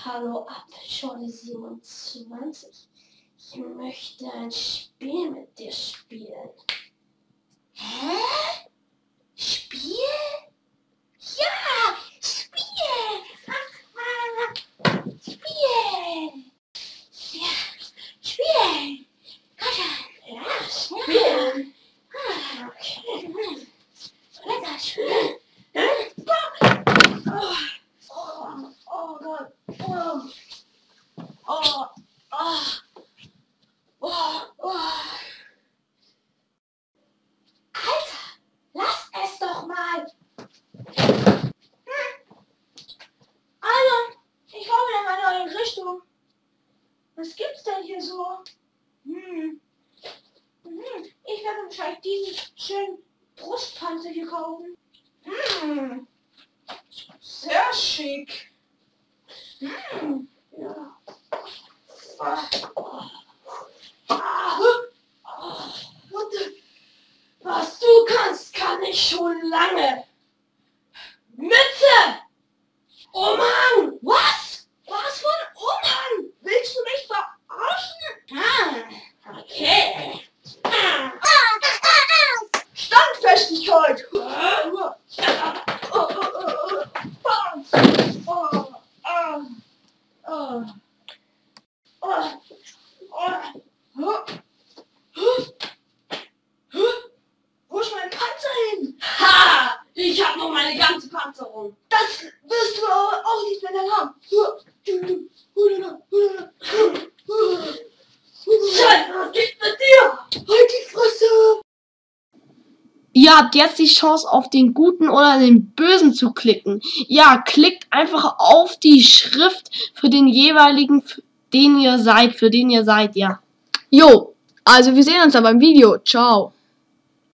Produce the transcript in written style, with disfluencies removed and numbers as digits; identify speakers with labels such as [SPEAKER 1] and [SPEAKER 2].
[SPEAKER 1] Hallo Apfelschorle 27. Ich möchte ein Spiel mit dir spielen.
[SPEAKER 2] Hä? Spiel? Ja, Spiel! Spiel! Ja, Spiel! Komm schon!
[SPEAKER 1] Ja, spielen.
[SPEAKER 2] Okay. Lecker Spiel!
[SPEAKER 1] Oh Gott.
[SPEAKER 2] Alter, lass es doch mal!
[SPEAKER 1] Also, ich komme in eine neue Richtung. Was gibt's denn hier so? Ich werde wahrscheinlich diesen schönen Brustpanzer hier kaufen. Sehr schick. Ja. Was du kannst, kann ich schon lange. Mütze! Oh Mann! Was? Was für ein Umhang? Willst du mich verarschen? Okay. Standfestigkeit! Wo ist mein Panzer hin? Ha! Ich hab noch meine ganze Panzerung. Das wirst du aber auch nicht mehr lang haben. Scheiße, was geht mit dir? Halt die Fresse!
[SPEAKER 3] Ihr habt jetzt die Chance, auf den Guten oder den Bösen zu klicken. Ja, klickt einfach auf die Schrift für den jeweiligen, für den ihr seid, ja. Jo, also wir sehen uns dann beim Video. Ciao.